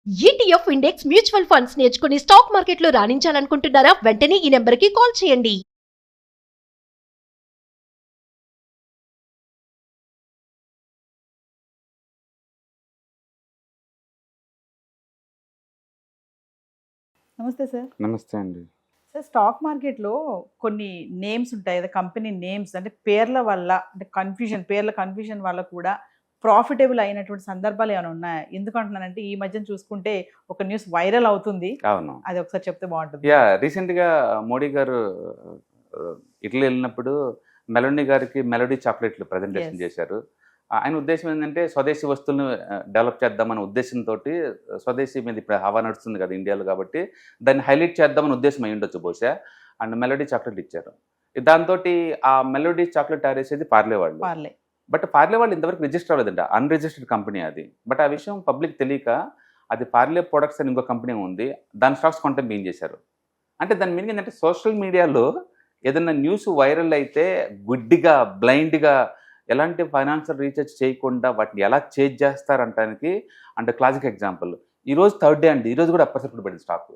ETF index mutual funds నేర్చుకుని stock మార్కెట్లో రాణించాలనుకుంటున్నారా? వెంటనే ఈ నెంబర్కి కాల్ చేయండి. నమస్తే సార్. నమస్తే అండి. సార్, స్టాక్ మార్కెట్‌లో కొన్ని నేమ్స్ ఉంటాయి కదా! కంపెనీ నేమ్స్ అంటే పేర్ల వల్ల అంటే పేర్ల కన్‌ఫ్యూజన్ వల్ల కూడా ప్రాఫిటబుల్ అయినటువంటి సందర్భాలు ఏమైనా ఉన్నాయా? ఎందుకంటున్నానంటే ఈ మధ్యన చూసుకుంటే ఒక న్యూస్ వైరల్ అవుతుంది. అవును. అది ఒకసారి చెప్తే బాగుంటుంది. రీసెంట్‌గా మోడీ గారు ఇటలీ వెళ్ళినప్పుడు మెలోనీ గారికి మెలోడీ చాక్లెట్లు ప్రజెంటేషన్ Yes. చేశారు. ఆయన ఉద్దేశం ఏంటంటే స్వదేశీ వస్తువులను డెవలప్ చేద్దామనే ఉద్దేశంతోటి స్వదేశీ మీద ఇప్పుడు హవా నడుస్తుంది కదా ఇండియాలో, కాబట్టి దాన్ని హైలైట్ చేద్దామనే ఉద్దేశం అయి ఉండొచ్చు బహుశా. అండ్ మెలోడీ చాక్లెట్ ఇచ్చారు. దాంతోటి ఆ మెలోడీ చాక్లెట్ తయారు చేసేది పార్లే వాళ్ళు. పార్లే. బట్ పార్లే వాళ్ళు ఇంతవరకు రిజిస్టర్ అవ్వలేదంట, అన్రిజిస్టర్డ్ కంపెనీ అది. బట్ ఆ విషయం పబ్లిక్ తెలియక అది పార్లే ప్రొడక్ట్స్ అని ఇంకో కంపెనీ ఉంది, దాని స్టాక్స్ కొంటే ఏం చేశారు అంటే దాని మీనింగ్ ఏంటంటే సోషల్ మీడియాలో ఏదైనా న్యూస్ వైరల్ అయితే గుడ్డిగా బ్లైండ్గా ఎలాంటి ఫైనాన్షియల్ రీసెర్చ్ చేయకుండా వాటిని ఎలా చేంజ్ చేస్తారంటానికి అంటే క్లాసిక్ ఎగ్జాంపుల్. ఈరోజు థర్డ్ డే అండి, ఈరోజు కూడా అప్పటికప్పుడు పడింది స్టాక్.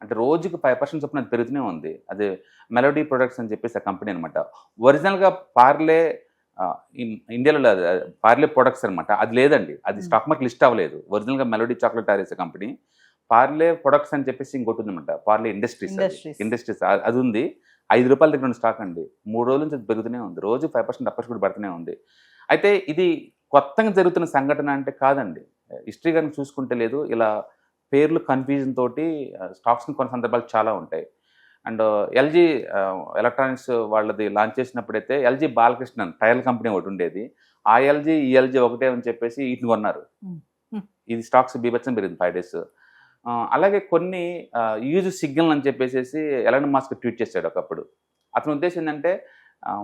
అంటే రోజుకి 5% చొప్పున అది పెరుగుతూనే ఉంది. అది మెలోడీ ప్రొడక్ట్స్ అని చెప్పేసి ఆ కంపెనీ అనమాట. ఒరిజినల్గా పార్లే ఇండియాలో లేదు, పార్లే ప్రొడక్ట్స్ అనమాట. అది లేదండి, అది స్టాక్ మార్కెట్ లిస్ట్ అవ్వలేదు. ఒరిజినల్గా మెలోడీ చాక్లెట్ తయారు చేసే కంపెనీ పార్లే ప్రొడక్ట్స్ అని చెప్పేసి ఇంకోటి ఉందన్నమాట, పార్లే ఇండస్ట్రీస్ అది ఉంది. ₹5 దగ్గర ఉన్న స్టాక్ అండి. 3 రోజుల నుంచి అది పెరుగుతూనే ఉంది. రోజు 5% అప్పటి కూడా పడుతూనే ఉంది. అయితే ఇది కొత్తగా జరుగుతున్న సంఘటన అంటే కాదండి. హిస్టరీ కనుక చూసుకుంటే లేదు, ఇలా పేర్లు కన్ఫ్యూజన్ తోటి స్టాక్స్ని కొన్ని సందర్భాలు చాలా ఉంటాయి. అండ్ ఎల్జీ ఎలక్ట్రానిక్స్ వాళ్ళది లాంచ్ చేసినప్పుడైతే ఎల్జీ బాలకృష్ణన్ టైల్ కంపెనీ ఒకటి ఉండేది. ఆ ఎల్జీ ఈ ఎల్జీ ఒకటే అని చెప్పేసి వీటిని కొన్నారు. ఇది స్టాక్స్ బీభత్సం పెరిగింది 5 days. అలాగే కొన్ని యూజ్ సిగ్నల్ అని చెప్పేసి ఎలాన్ మస్క్ ట్వీట్ చేశాడు ఒకప్పుడు. అతని ఉద్దేశం ఏంటంటే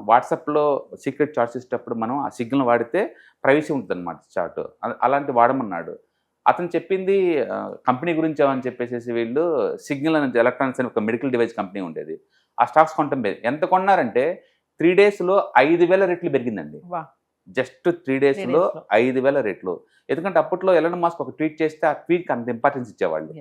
వాట్సాప్లో సీక్రెట్ చాట్ చేసేటప్పుడు మనం ఆ సిగ్నల్ వాడితే ప్రైవసీ ఉంటుంది అనమాట చాట్, అలాంటి వాడమన్నాడు. అతను చెప్పింది కంపెనీ గురించి అని చెప్పేసి వీళ్ళు సిగ్నల్ అని ఎలక్ట్రానిక్స్ అని ఒక మెడికల్ డివైస్ కంపెనీ ఉండేది. ఆ స్టాక్స్ కొనటం ఎంత కొన్నారంటే 3 daysలో 5,000 రెట్లు పెరిగిందండి. జస్ట్ 3 daysలో 5,000 రెట్లు. ఎందుకంటే అప్పట్లో ఎలాన్ మస్క్ ఒక ట్వీట్ చేస్తే ఆ ట్వీట్కి అంత ఇంపార్టెన్స్ ఇచ్చేవాళ్ళు.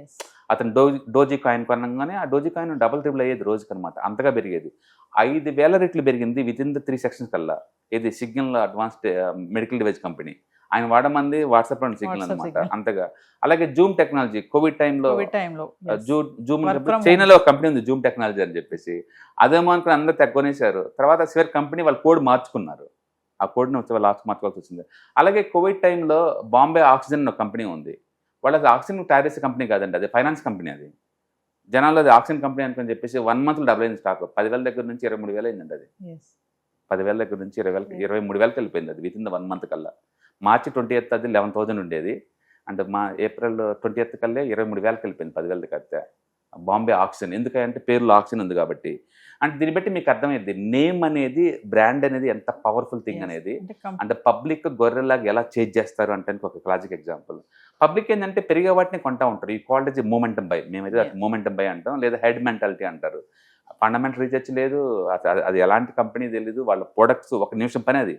అతను డోజీ కాయిన్ కొనగానే ఆ డోజీ కాయిన్ డబుల్ ట్రిపుల్ అయ్యేది రోజుకి అనమాట, అంతగా పెరిగేది. 5,000 రెట్లు పెరిగింది వితిన్ ద 3 seconds కల్లా. ఇది signal advanced medical device company. ఆయన వాడమంది వాట్సాప్ అండ్ సిగ్నల్ అనమాట అంతగా. అలాగే జూమ్ టెక్నాలజీ కోవిడ్ టైంలో జూమ్ చైనాలో ఒక కంపెనీ ఉంది జూమ్ టెక్నాలజీ అని చెప్పేసి, అదేమో అనుకుని అందరూ తక్కువనేశారు. తర్వాత చివరి కంపెనీ వాళ్ళ కోడ్ మార్చుకున్నారు, ఆ కోడ్ని వచ్చి వాళ్ళు మార్చుకోవాల్సి వచ్చింది. అలాగే కోవిడ్ టైంలో బాంబే ఆక్సిజన్ ఒక కంపెనీ ఉంది. వాళ్ళది ఆక్సిజన్ తయారు చేసే కంపెనీ కాదండి, అది ఫైనాన్స్ కంపెనీ. అది జనాలు అది ఆక్సిజన్ కంపెనీ అనుకుని చెప్పేసి 1 monthలో డబుల్ అయింది స్టాక్. 10,000 దగ్గర నుంచి 23,000 అయిందండి. అది 10,000 దగ్గర నుంచి 23,000కి వెళ్ళిపోయింది అది వితిన్ ద 1 month కల్లా. మార్చి 20th అది 11,000 ఉండేది. అండ్ ఏప్రిల్ 20th కల్లా 23,000కి వెళ్ళిపోయింది 10,000 కడితే. బాంబే ఆక్సిజన్ ఎందుకంటే పేరులో ఆక్సిజన్ ఉంది కాబట్టి. అంటే దీన్ని బట్టి మీకు అర్థమైంది నేమ్ అనేది, బ్రాండ్ అనేది ఎంత పవర్ఫుల్ థింగ్ అనేది. అంటే పబ్లిక్ గొర్రెలాగా ఎలా చేంజ్ చేస్తారు అంటే ఒక క్లాసిక్ ఎగ్జాంపుల్. పబ్లిక్ ఏంటంటే పెరిగే వాటిని కొంటా ఉంటారు. ఈ కాల్డ్ మూమెంటం బై, మేమైతే మూమెంటం బై అంటాం, లేదా హెడ్ మెంటాలిటీ అంటారు. ఫండమెంటల్ రీసెర్చ్ లేదు, అది ఎలాంటి కంపెనీ తెలియదు, వాళ్ళ ప్రొడక్ట్స్ ఒక నిమిషం పని. అది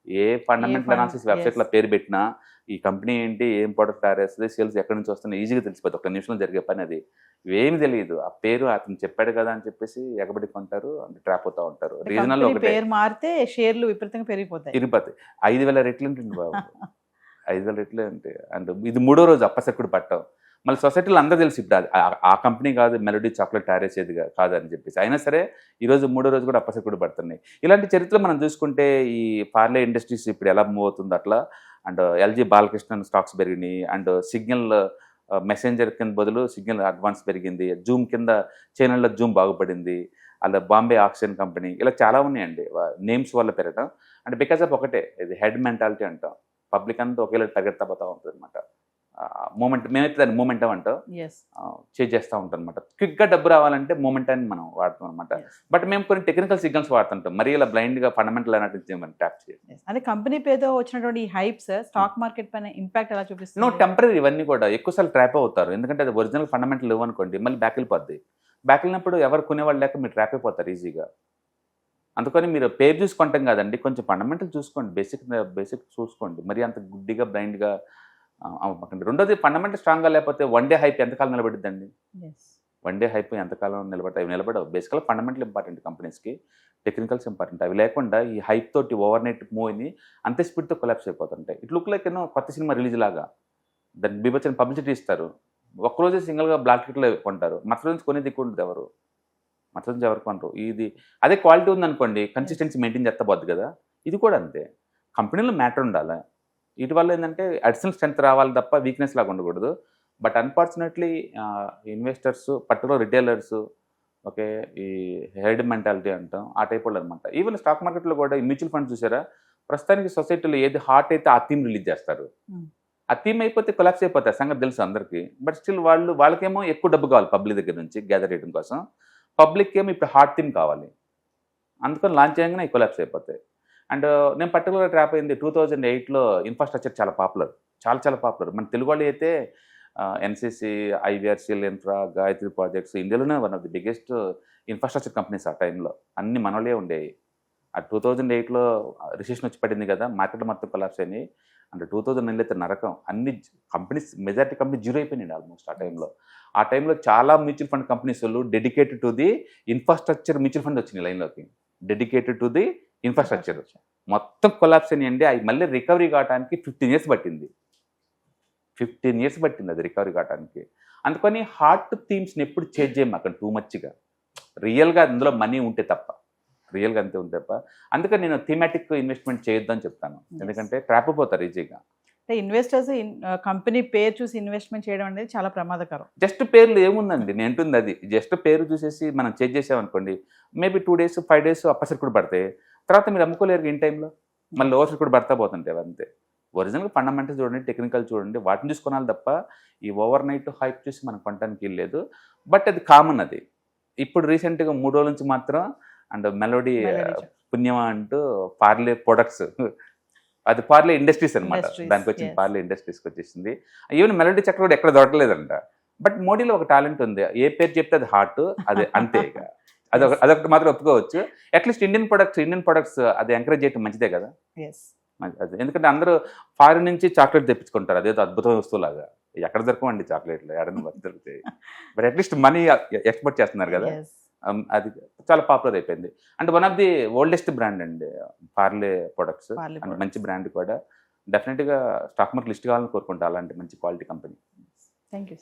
ఏ ఫండమెంటల్ అనాలిసిస్ వెబ్సైట్లో పేరు పెట్టినా ఈ కంపెనీ ఏంటి, ఏం ప్రొడక్ట్ తయారు చేస్తుంది, సేల్స్ ఎక్కడి నుంచి వస్తున్నాయి ఈజీగా తెలిసిపోతుంది. ఒక నిమిషంలో జరిగే పని అది. ఇవేమి తెలియదు, ఆ పేరు అతను చెప్పాడు కదా అని చెప్పేసి ఎగబడి కొంటారు, అంటే ట్రాప్ అవుతూ ఉంటారు. రీజనల్ ఒకటి పేరు మారితే షేర్లు విపరీతంగా పెరిగిపోతాయి. 5,000 రెట్లు ఉంటుంది బాబు. 5,000 రెట్లు అంటే అండ్ ఇది 3వ రోజు అప్పసెక్కుడు పట్టం. మళ్ళీ సొసైటీలో అందరూ తెలిసి ఇప్పుడు ఆ కంపెనీ కాదు మెలోడీ చాక్లెట్ తయారు చేసేది కాదని చెప్పేసి, అయినా సరే ఈరోజు 3వ రోజు కూడా అప్పసెక్కుడు పడుతున్నాయి. ఇలాంటి చరిత్రలో మనం చూసుకుంటే ఈ పార్లే ఇండస్ట్రీస్ ఇప్పుడు ఎలా మూవ్ అవుతుందో అట్లా. అండ్ ఎల్జీ బాలకృష్ణన్ స్టాక్స్ పెరిగినాయి. అండ్ సిగ్నల్ మెసెంజర్ కింద బదులు సిగ్నల్ అడ్వాన్స్ పెరిగింది. జూమ్ కింద చైనాలో జూమ్ బాగుపడింది. అలా బాంబే ఆక్సిజన్ కంపెనీ, ఇలా చాలా ఉన్నాయండి నేమ్స్ వల్ల పెరగడం. అంటే బికాస్ ఆఫ్ ఒకటే, ఇది హెడ్ మెంటాలిటీ అంటాం. పబ్లిక్ అంతా ఒకేలా పరిగెత్తబోతూ ఉంటుంది అనమాట. మూమెంట్, మేమైతే దాన్ని మూమెంటం అంటాం, చేంజ్ చేస్తూ ఉంటాం అనమాట. క్విక్గా డబ్బు రావాలంటే మూమెంటాన్ని మనం వాడతాం అనమాట. బట్ మేము కొన్ని టెక్నికల్ సిగ్నల్స్ వాడుతుంటాం, మరి ఇలా బ్లైండ్గా ఫండమెంటల్ అన్నట్టు మనం ట్యాప్ చేయాలి. అదే కంపెనీ పేరుతో వచ్చినటువంటి ఈ హైప్స్ స్టాక్ మార్కెట్ పైన ఇంపాక్ట్ ఎలా చూపిస్తుంది? No, temporary. ఇవన్నీ కూడా ఎక్కువసార్లు ట్రాప్ అవుతారు, ఎందుకంటే అది ఒరిజినల్ ఫండమెంటల్ ఇవ్వనుకోండి మళ్ళీ బ్యాక్ వెళ్ళిపోద్ది. బ్యాక్ వెళ్ళినప్పుడు ఎవరు కొనేవాళ్ళు లేక మీరు ట్రాప్ అయిపోతారు ఈజీగా. అందుకని మీరు పేరు చూసుకుంటాం కాదండి, కొంచెం ఫండమెంటల్ చూసుకోండి, బేసిక్ చూసుకోండి. మరి అంత గుడ్డిగా బ్లైండ్గా అవ్వకండి. రెండోది ఫండమెంటల్ స్ట్రాంగ్గా లేకపోతే వన్ డే హైప్ ఎంతకాలం నిలబడిద్దండి? ఎస్. వన్ డే హైప్ ఎంతకాలం నిలబడతాయి? అవి నిలబడవు. బేసికల్గా ఫండమెంటల్ ఇంపార్టెంట్ కంపెనీస్కి, టెక్నికల్స్ ఇంపార్టెంట్. అవి లేకుండా ఈ హైప్ తోటి ఓవర్ నైట్ మూవ్ అయ్యి అంతే స్పీడ్తో కొలాప్స్ అయిపోతుంటాయి. ఇట్ లుక్ లైక్ కొత్త సినిమా రిలీజ్ లాగా దాన్ని బీభత్సన పబ్లిసిటీ ఇస్తారు. ఒక్కరోజే సింగిల్గా బ్లాక్ టికెట్లో కొంటారు. మరుసటి నుంచి కొనేది ఎక్కువ ఉంటుంది ఎవరు? మరుసటి నుంచి ఎవరు కొనరు. ఇది అదే క్వాలిటీ ఉందనుకోండి, కన్సిస్టెన్సీ మెయింటైన్ చేస్తబోద్దు కదా. ఇది కూడా అంతే, కంపెనీలో మ్యాటర్ ఉండాలి. వీటి వల్ల ఏంటంటే అడిషనల్ స్ట్రెంత్ రావాలి తప్ప వీక్నెస్ లాగా ఉండకూడదు. But unfortunately investors, particular retailers, okay, ఈ హెర్డ్ మెంటాలిటీ అంటాం, ఆ టైప్ వాళ్ళు అనమాట. ఈవెన్ స్టాక్ మార్కెట్లో కూడా ఈ మ్యూచువల్ ఫండ్స్ చూసారా, ప్రస్తుతానికి సొసైటీలో ఏది హాట్ అయితే ఆ థీమ్ రిలీజ్ చేస్తారు. ఆ థీమ్ అయిపోతే కొలాప్స్ అయిపోతాయి, సంగతి తెలుసు అందరికీ. బట్ స్టిల్ వాళ్ళకేమో ఎక్కువ డబ్బు కావాలి పబ్లిక్ దగ్గర నుంచి గ్యాదర్ చేయడం కోసం. పబ్లిక్ ఏమో ఇప్పుడు హాట్ థీమ్ కావాలి, అందుకని లాంచ్ చేయగానే కొలాప్స్ అయిపోతాయి. అండ్ నేను పర్టికులర్గా ట్రాప్ అయింది 2008లో. ఇన్ఫ్రాస్ట్రక్చర్ చాలా పాపులర్, చాలా పాపులర్. మన తెలుగు వాళ్ళు అయితే NCC, IVRCL infra, Gayatri projects ఇండియాలోనే one of the biggest infrastructure companies ఆ టైంలో. అన్ని మనోళ్ళే ఉండేవి. ఆ 2008లో రిసెషన్ వచ్చి పడింది కదా, మార్కెట్ మొత్తం కొలాప్స్ అయినాయి. అంటే 2009 అయితే నరకం. అన్ని కంపెనీస్, మెజారిటీ కంపెనీ జీరో అయిపోయినాయి ఆల్మోస్ట్ ఆ టైంలో. ఆ టైంలో చాలా మ్యూచువల్ ఫండ్ కంపెనీస్ వాళ్ళు dedicated to the infrastructure mutual fund వచ్చినాయి లైన్లోకి. డెడికేటెడ్ టు ది ఇన్ఫ్రాస్ట్రక్చర్ మొత్తం కొలాప్స్ అయినాయండి. అవి మళ్ళీ రికవరీ కావడానికి 15 years పట్టింది. 15 years పట్టింది అది రికవరీ కావడానికి. అందుకని హార్ట్ థీమ్స్ని ఎప్పుడు చేంజ్ చేయము అక్కడ టూ మచ్గా. రియల్గా అందులో మనీ ఉంటే తప్ప, రియల్గా అంతే ఉంటే తప్ప. అందుకని నేను థీమాటిక్ ఇన్వెస్ట్మెంట్ చేయొద్దని చెప్తాను, ఎందుకంటే ట్రాప్ అయిపోతారు ఈజీగా. అంటే ఇన్వెస్టర్స్ కంపెనీ పేరు చూసి ఇన్వెస్ట్మెంట్ చేయడం అనేది చాలా ప్రమాదకరం. జస్ట్ పేర్లు ఏముందండి, నేను అంటుంది అది. జస్ట్ పేరు చూసేసి మనం చేంజ్ చేసామనుకోండి, మేబీ 2 days 5 days అప్పసరి కూడా పడతాయి. తర్వాత మీరు అమ్ముకోలేరు ఇన్ టైంలో, మళ్ళీ ఓవర్సరి కూడా పడతా పోతుంటాయి అంతే. ఒరిజినల్గా ఫండమెంటల్స్ చూడండి, టెక్నికల్ చూడండి, వాటిని చూసుకోవాలి తప్ప ఈ ఓవర్ నైట్ హైప్ చూసి మనం కొనడానికి లేదు. బట్ అది కామన్. అది ఇప్పుడు రీసెంట్గా 3 రోజుల నుంచి మాత్రం అండ్ మెలోడీ పుణ్యమా అంటూ పార్లే ప్రొడక్ట్స్, అది పార్లే ఇండస్ట్రీస్ అనమాట, దానికి వచ్చింది. పార్లే ఇండస్ట్రీస్కి వచ్చేసింది. ఈవెన్ మెలోడీ చక్ర కూడా ఎక్కడ దొరకలేదంట. బట్ మోడీలో ఒక టాలెంట్ ఉంది, ఏ పేరు చెప్తే అది హార్ట్, అదే అంతే. ఇక అదొకటి మాత్రం ఒప్పుకోవచ్చు. అట్లీస్ట్ ఇండియన్ ప్రొడక్ట్స్ అది ఎంకరేజ్ చేయడం మంచిదే కదా. అది ఎందుకంటే అందరూ ఫారిన్ నుంచి చాక్లెట్ తెప్పించుకుంటారు, అదేదో అద్భుతమైన వస్తువులాగా. ఎక్కడ దొరకమండి చాక్లెట్లు, ఎక్కడైనా దొరుకుతాయి. బట్ అట్లీస్ట్ మనీ ఎక్స్పోర్ట్ చేస్తున్నారు కదా, అది చాలా పాపులర్ అయిపోయింది. And one of the oldest brand అండి పార్లే ప్రొడక్ట్స్. అండ్ మంచి బ్రాండ్ కూడా. డెఫినెట్గా స్టాక్ మార్కెట్ లిస్ట్ కావాలని కోరుకుంటా అలాంటి మంచి క్వాలిటీ కంపెనీ. Thank you.